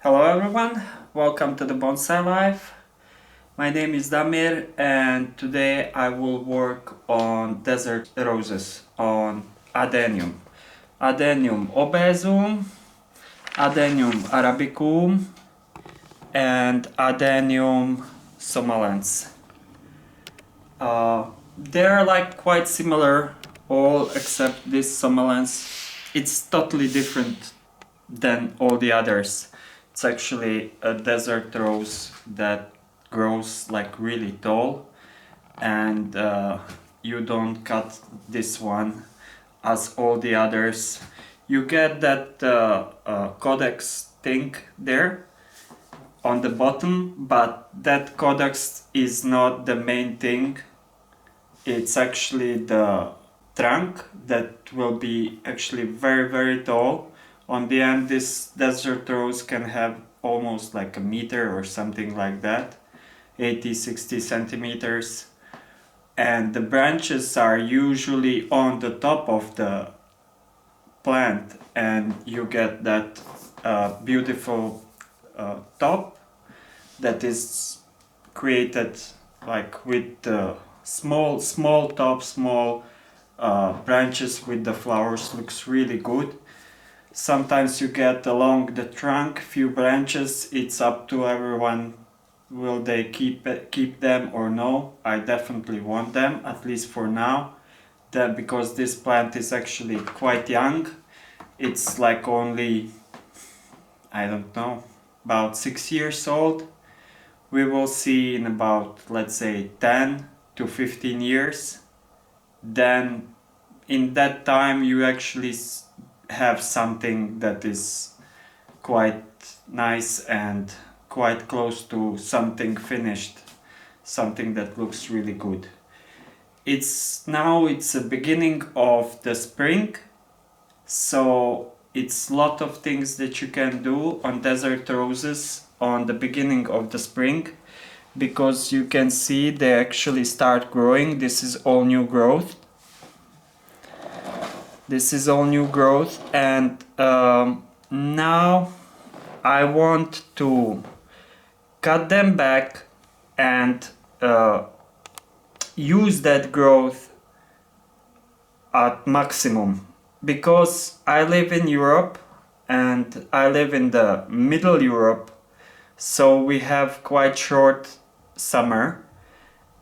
Hello everyone, welcome to the Bonsai Life. My name is Damir and today I will work on desert roses, on Adenium. Adenium obesum, Adenium arabicum and Adenium sommalens. They're like quite similar, all except this sommalens. It's totally different than all the others. It's actually a desert rose that grows like really tall, and you don't cut this one as all the others. You get that codex thing there on the bottom, but that codex is not the main thing. It's actually the trunk that will be actually very tall. On the end, this desert rose can have almost like a meter or something like that, 80-60 centimeters. And the branches are usually on the top of the plant, and you get that beautiful top that is created like with the small top, small branches with the flowers. Looks really good. Sometimes you get along the trunk few branches. It's up to everyone, will they keep them or no. I definitely want them, at least for now, that because this plant is actually quite young. It's like only, I don't know, about 6 years old. We will see in about, let's say, 10 to 15 years. Then in that time you actually have something that is quite nice and quite close to something finished, something that looks really good. It's the beginning of the spring, so it's a lot of things that you can do on desert roses on the beginning of the spring, because you can see they actually start growing. This is all new growth. And now I want to cut them back and use that growth at maximum, because I live in Europe and I live in the middle Europe, so we have quite short summer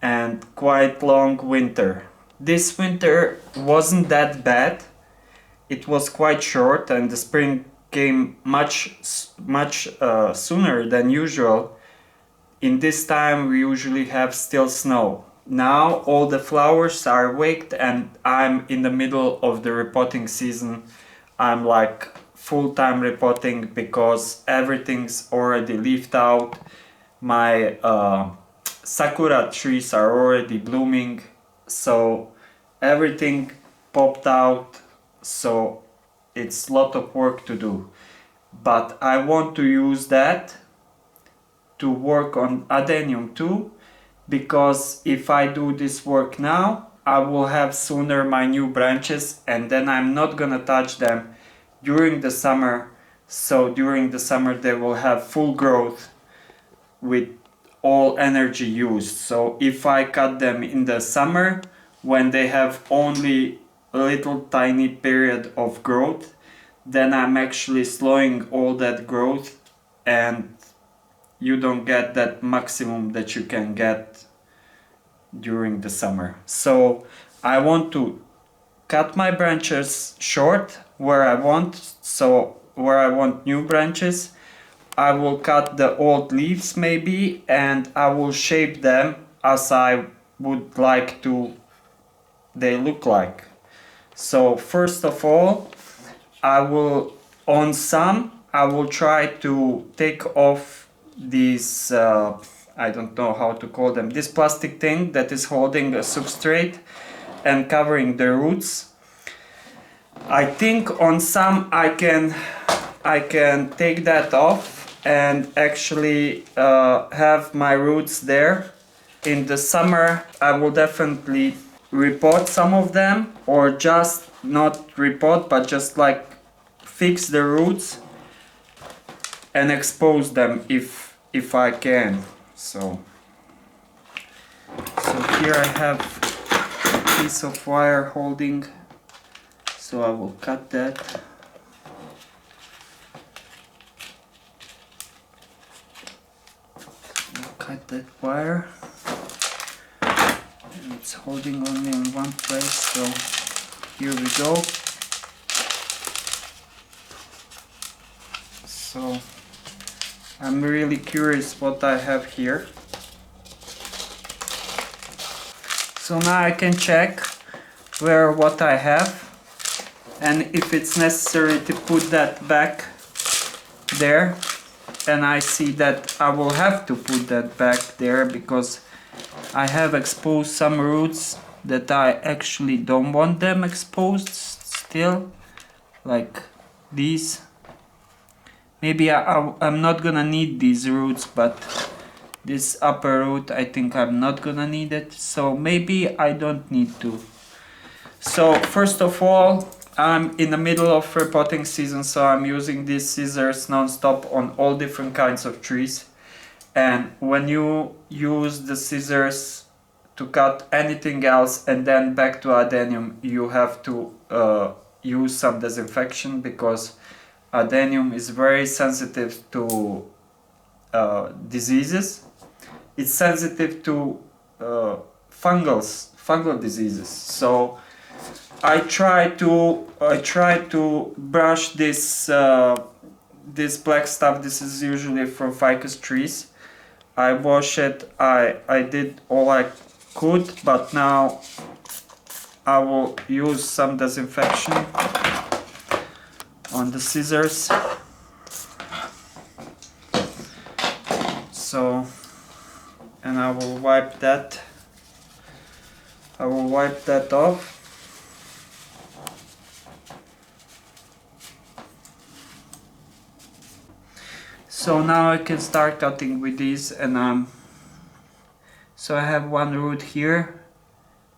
and quite long winter. This winter wasn't that bad. It was quite short and the spring came much sooner than usual. In this time we usually have still snow. Now all the flowers are waked and I'm in the middle of the repotting season. I'm like full-time repotting because everything's already leafed out. My sakura trees are already blooming, so everything popped out, so it's a lot of work to do. But I want to use that to work on Adenium too, because if I do this work now, I will have sooner my new branches, and then I'm not gonna touch them during the summer. So during the summer they will have full growth with all energy used. So if I cut them in the summer when they have only a little tiny period of growth, then I'm actually slowing all that growth and you don't get that maximum that you can get during the summer. So I want to cut my branches short where I want, so where I want new branches. I will cut the old leaves maybe, and I will shape them as I would like to they look like. So first of all, I will try to take off these I don't know how to call them, this plastic thing that is holding a substrate and covering the roots. I think on some I can take that off and actually have my roots there. In the summer I will definitely repot some of them, or just not repot but just like fix the roots and expose them if I can. So here I have a piece of wire holding, so I will cut that. Cut that wire, and it's holding only in one place, so here we go. So I'm really curious what I have here. So now I can check what I have, and if it's necessary to put that back there. And I see that I will have to put that back there because I have exposed some roots that I actually don't want them exposed still, like these. Maybe I'm not gonna need these roots, but this upper root I think I'm not gonna need it, so maybe I don't need to. So first of all, I'm in the middle of repotting season, so I'm using these scissors non-stop on all different kinds of trees. And when you use the scissors to cut anything else and then back to Adenium, you have to use some disinfection, because Adenium is very sensitive to diseases. It's sensitive to fungal diseases. So I try to brush this this black stuff. This is usually from ficus trees. I wash it. I did all I could, but now I will use some disinfection on the scissors. So, and I will wipe that. I will wipe that off. So now I can start cutting with these, and so I have one root here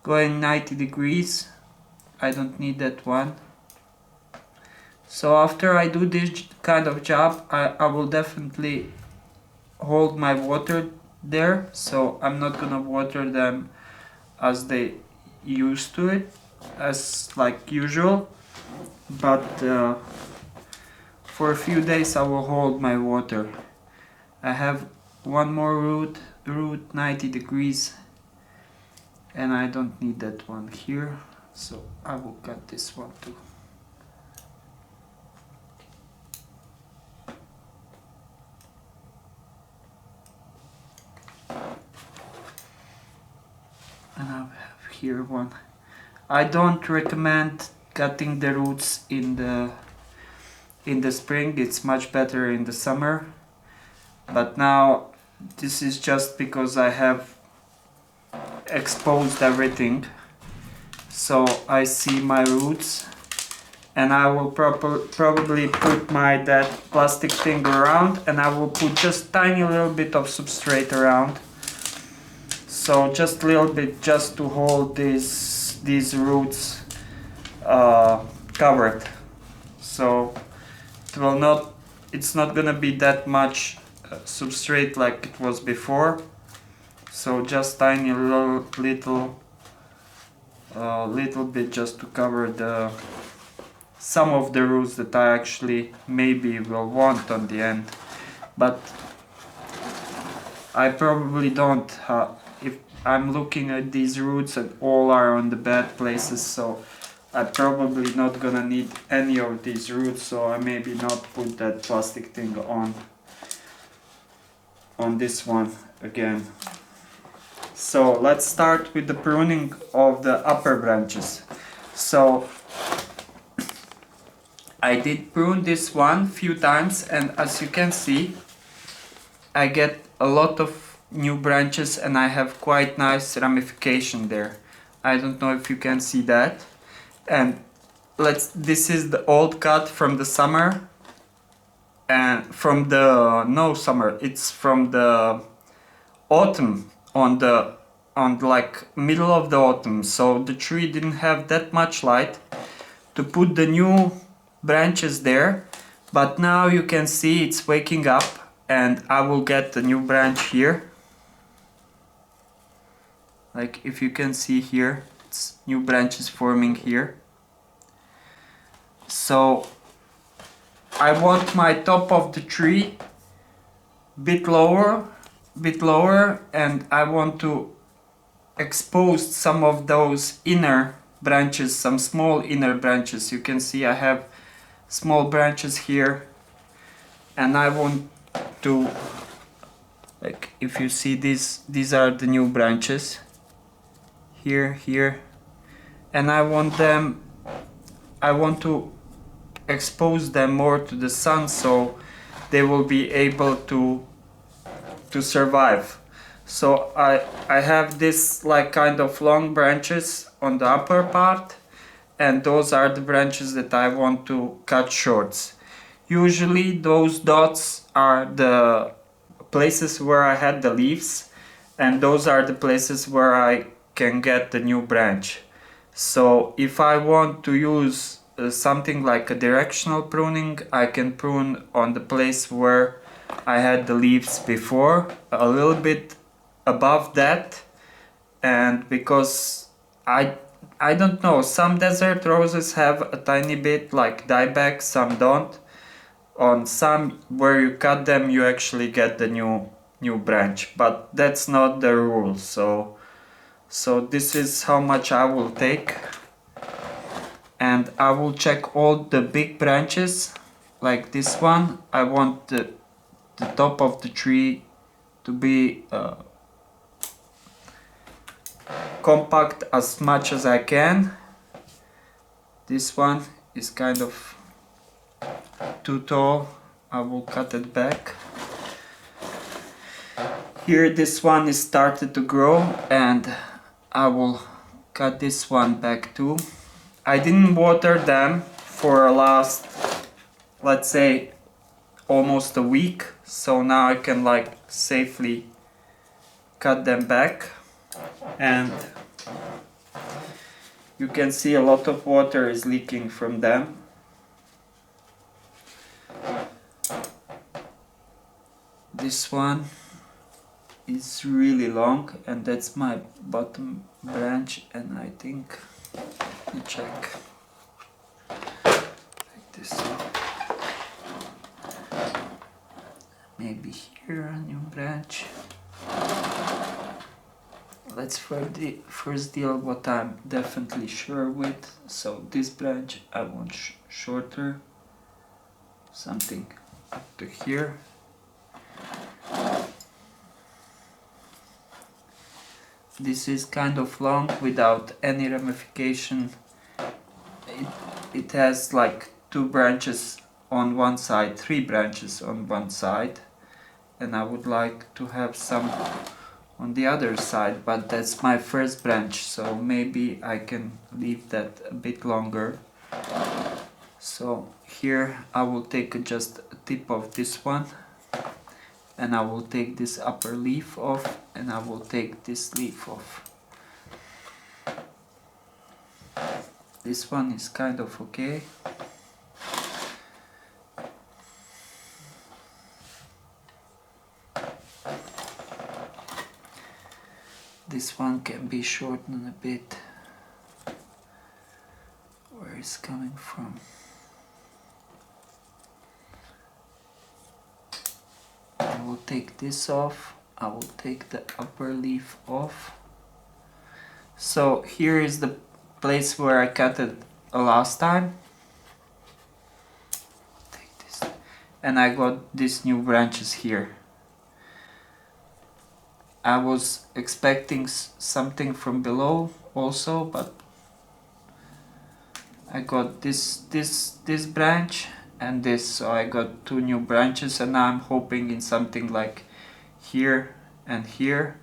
going 90 degrees. I don't need that one. So after I do this kind of job, I will definitely hold my water there, so I'm not gonna water them as they used to it, as like usual, but for a few days I will hold my water. I have one more root 90 degrees, and I don't need that one here, so I will cut this one too. And I have here one. I don't recommend cutting the roots in the spring. It's much better in the summer, but now this is just because I have exposed everything, so I see my roots, and I will probably put that plastic thing around, and I will put just tiny little bit of substrate around, so just a little bit, just to hold these roots covered. So it's not gonna be that much substrate like it was before, so just tiny little bit, just to cover some of the roots that I actually maybe will want on the end, but I probably don't. If I'm looking at these roots and all are on the bad places, so I'm probably not gonna need any of these roots, so I maybe not put that plastic thing on this one again. So let's start with the pruning of the upper branches. So I did prune this one few times, and as you can see, I get a lot of new branches, and I have quite nice ramification there. I don't know if you can see that. And this is the old cut from the summer, and from the it's from the autumn, on like middle of the autumn, so the tree didn't have that much light to put the new branches there, But now you can see it's waking up, and I will get a new branch here. Like if you can see here, it's new branches forming here. So I want my top of the tree bit lower, and I want to expose some of those inner branches, some small inner branches. You can see I have small branches here, and I want to, like if you see these are the new branches here, and I want to expose them more to the sun so they will be able to survive. So I have this like kind of long branches on the upper part, and those are the branches that I want to cut short. Usually those dots are the places where I had the leaves, and those are the places where I can get the new branch. So if I want to use something like a directional pruning, I can prune on the place where I had the leaves before, a little bit above that. And because I don't know, some desert roses have a tiny bit like dieback, some don't. On some where you cut them you actually get the new branch, but that's not the rule. So this is how much I will take, and I will check all the big branches. Like this one, I want the top of the tree to be compact as much as I can. This one is kind of too tall, I will cut it back. Here this one is started to grow, and I will cut this one back too. I didn't water them for last, let's say, almost a week, so now I can like safely cut them back. And you can see a lot of water is leaking from them. This one is really long, and that's my bottom branch, and I think, let me check, like this one. Maybe here a new branch. Let's first deal what I'm definitely sure with. So this branch I want shorter, something up to here. This is kind of long without any ramification. It has like 2 branches on one side, 3 branches on one side, and I would like to have some on the other side, but that's my first branch, so maybe I can leave that a bit longer. So here I will take just a tip of this one, and I will take this upper leaf off, and I will take this leaf off. This one is kind of okay. This one can be shortened a bit. Where it's coming from. I will take this off. I will take the upper leaf off. So here is the place where I cut it last time. Take this. And I got these new branches here. I was expecting something from below also, but I got this branch and this, so I got 2 new branches, and now I'm hoping in something like here and here.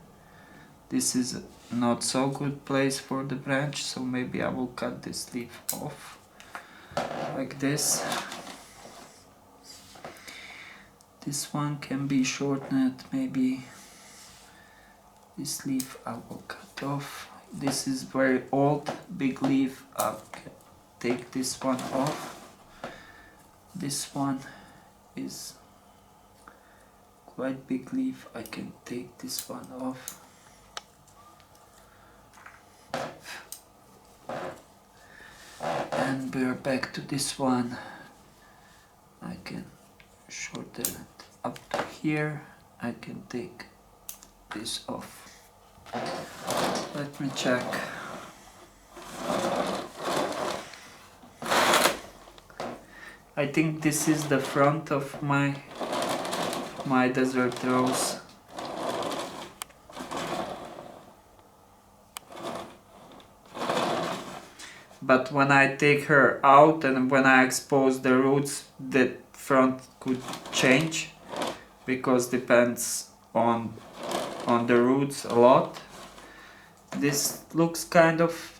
This is not so good place for the branch, so maybe I will cut this leaf off like this. This one can be shortened, maybe. This leaf I will cut off. This is very old, big leaf. I'll take this one off. This one is quite big leaf. I can take this one off. And we're back to this one. I can shorten it up to here. I can take this off. Let me check. I think this is the front of my desert rose. But when I take her out and when I expose the roots, the front could change, because depends on the roots a lot. This looks kind of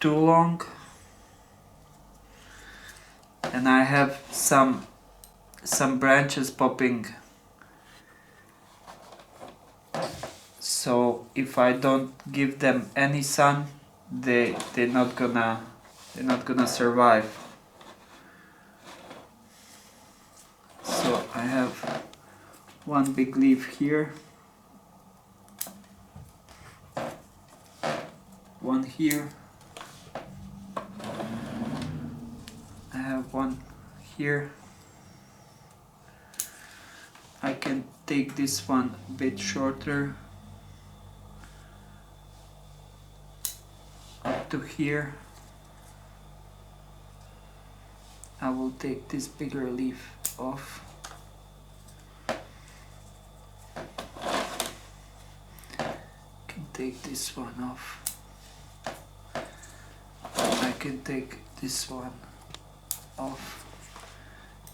too long, and I have some branches popping, so if I don't give them any sun, they're not gonna survive. So I have one big leaf here, one here, I have one here. I can take this one a bit shorter up to here. I will take this bigger leaf off. Can take this one off. I can take this one off.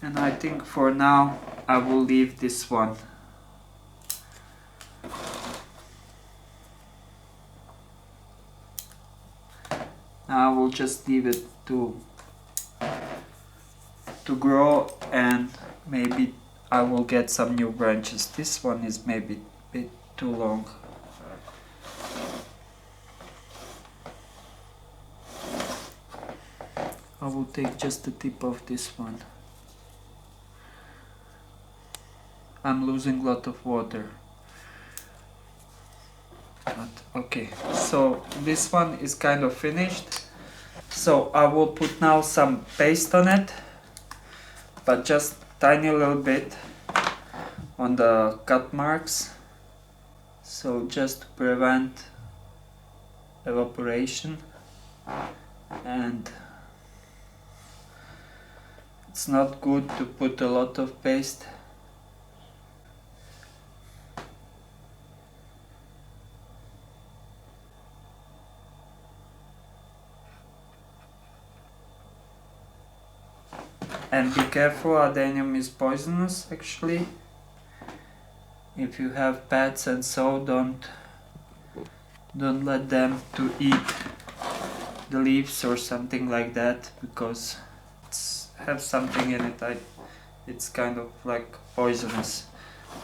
And I think for now I will leave this one. Now I will just leave it to grow, and maybe I will get some new branches. This one is maybe a bit too long. I will take just the tip of this one. I'm losing a lot of water. But okay, so this one is kind of finished. So I will put now some paste on it, but just tiny little bit on the cut marks. So just to prevent evaporation, and it's not good to put a lot of paste. And be careful, Adenium is poisonous actually. If you have pets and so, don't let them to eat the leaves or something like that, because it's have something in it. It's kind of like poisonous.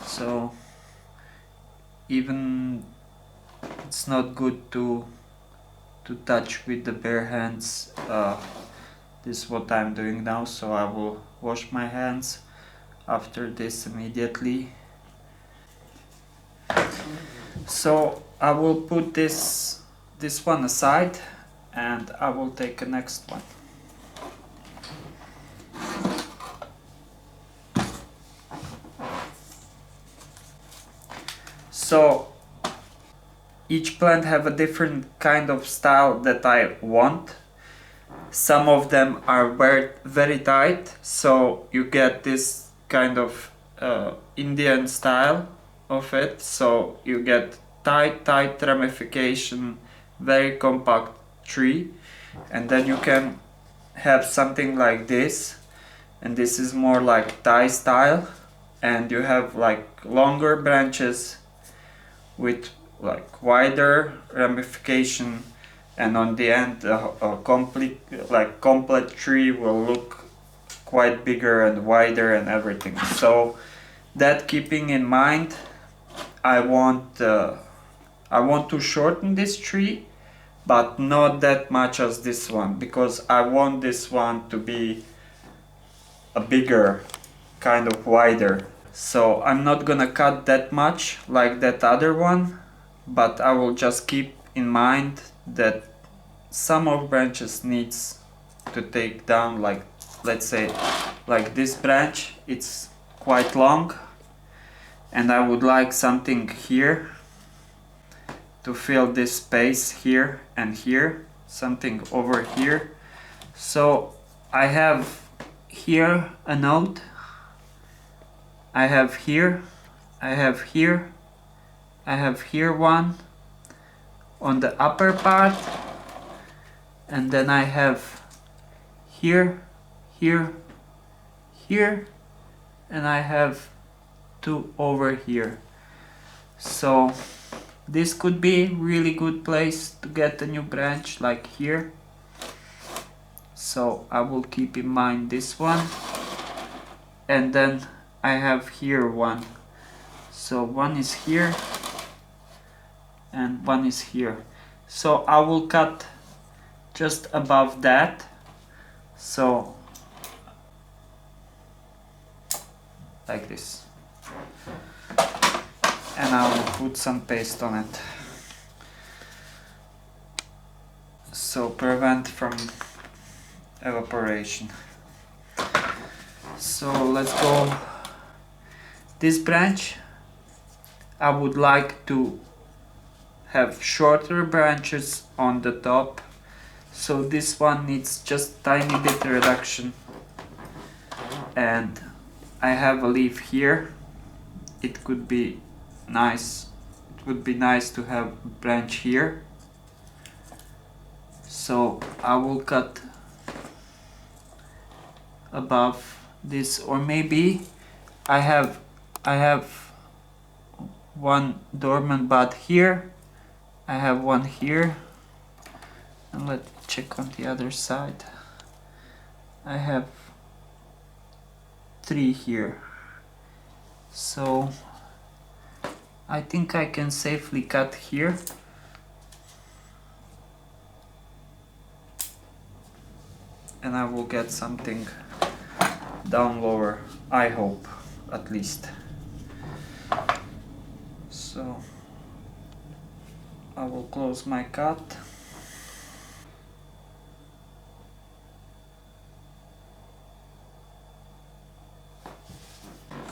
So even it's not good to touch with the bare hands. This is what I'm doing now, so I will wash my hands after this immediately. So I will put this one aside, and I will take the next one. So each plant have a different kind of style that I want. Some of them are very tight, so you get this kind of Indian style of it. So you get tight ramification, very compact tree, and then you can have something like this, and this is more like Thai style, and you have like longer branches with like wider ramification, and on the end a complete tree will look quite bigger and wider and everything. So that keeping in mind, I want to shorten this tree, but not that much as this one, because I want this one to be a bigger kind of wider. So I'm not gonna cut that much like that other one, but I will just keep in mind that some of branches needs to take down, like let's say like this branch, it's quite long, and I would like something here to fill this space here and here, something over here. So I have here a node, I have here, I have here, I have here one on the upper part, and then I have here, here, here, and I have two over here. So this could be really good place to get a new branch, like here. So I will keep in mind this one, and then I have here one. So one is here and one is here. So I will cut just above that. So like this. And I will put some paste on it. So prevent from evaporation. So let's go. This branch, I would like to have shorter branches on the top. So this one needs just tiny bit reduction. And I have a leaf here. It could be nice. It would be nice to have a branch here. So I will cut above this, or maybe I have one dormant bud here, I have one here, and let's check on the other side. I have three here. So I think I can safely cut here. And I will get something down lower, I hope, at least. So I will close my cut.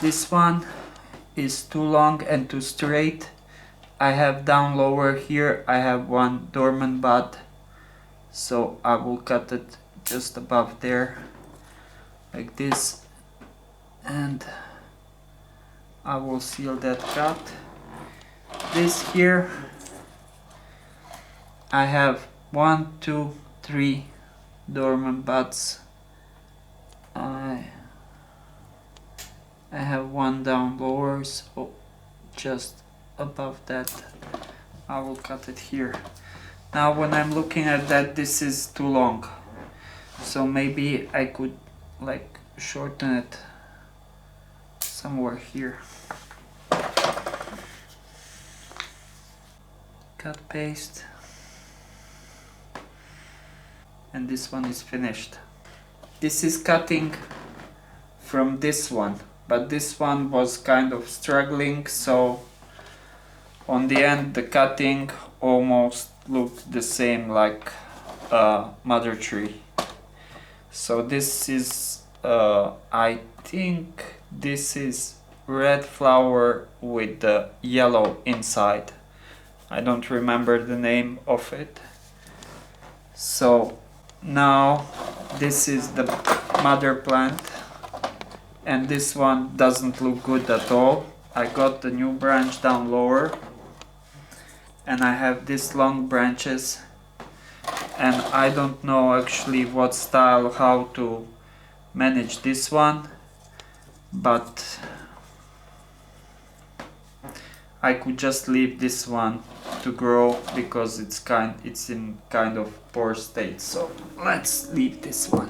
This one is too long and too straight. I have down lower here, I have one dormant bud. So I will cut it just above there, like this, and I will seal that cut. This here, I have 1, 2, 3 dormant buds. I have one down lower, so just above that I will cut it here. Now when I'm looking at that, this is too long. So maybe I could like shorten it somewhere here. Cut, paste. And this one is finished. This is cutting from this one, but this one was kind of struggling, so on the end the cutting almost looked the same like a mother tree. So this is, I think this is red flower with the yellow inside. I don't remember the name of it. So now this is the mother plant, and this one doesn't look good at all. I got the new branch down lower, and I have these long branches, and I don't know actually what style, how to manage this one, but I could just leave this one to grow because it's in kind of poor state. So let's leave this one.